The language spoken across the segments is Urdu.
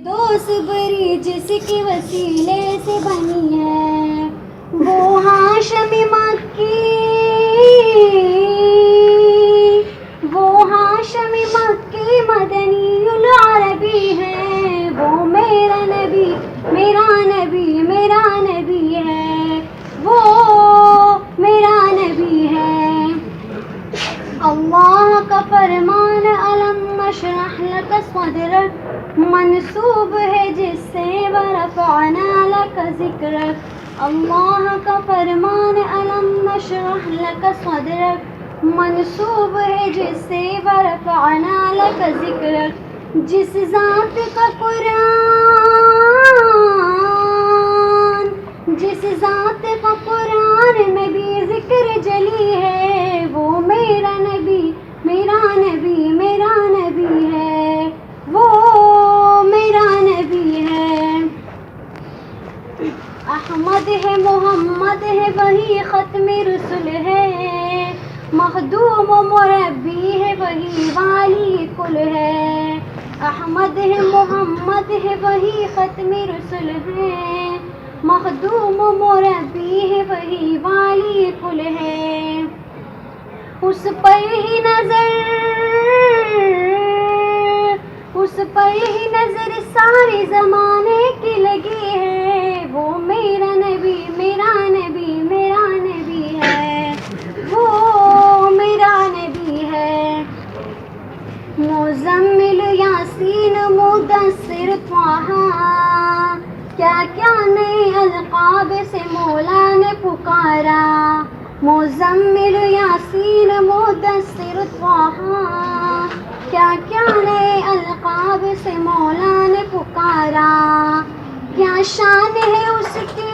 دوست بری جس کے وسیلے سے بنی ہے وہ ہاشم مکی، وہ ہاشم مکی مدنی العربی ہے، وہ میرا نبی میرا نبی میرا نبی ہے، وہ میرا نبی ہے۔ اللہ کا فرمان علم نشرح لک صدرک منسوب ہے جس سے ورفعنا لک ذکرک۔ اللہ کا فرمان علم نشرح لک صدرک منسوب ہے جس سے ورفعنا لک ذکرک۔ جس ذات کا قرآن میں بھی ذکر جلی ہے وہ میرا نبی میرا نبی میرا نبی ہے، وہ میرا نبی ہے۔ احمد ہے محمد ہے وہی ختم رسل ہے، مخدوم و مربی ہے وہی والی کل ہے۔ احمد ہے محمد ہے وہی ختم رسل ہے، مخدوم و مربی ہے وہی والی کل ہے۔ اس پر ہی نظر سارے زمانے کی لگی ہے وہ میرا نبی میرا نبی میرا نبی ہے، وہ میرا نبی ہے۔ مزمل یاسین مدثر طٰہٰ کیا کیا نئے القاب سے مولا نے پکارا۔ مزمل یاسین مدثر طٰہٰ کیا کیا نئے القاب سے مولا نے پکارا۔ کیا شان ہے اس کی،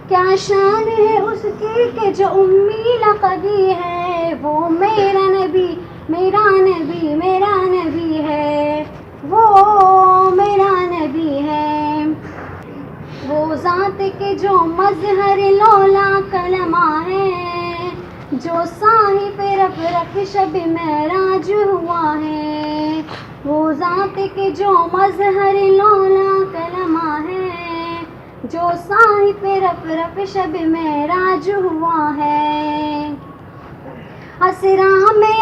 کیا شان ہے اس کی کہ جو امی لقبی ہے وہ میرا نبی میرا نبی میرا نبی ہے، وہ میرا نبی ہے۔ وہ ذات کے جو مظہر لولا کلمہ ہے، جو صاحب رب شب معراج ہوا ہے۔ وہ ذات کے جو مظہر لولا کلمہ ہے، جو صاحب رب شب معراج ہوا ہے۔ اسرا میں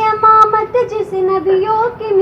امامت جس نبیوں کی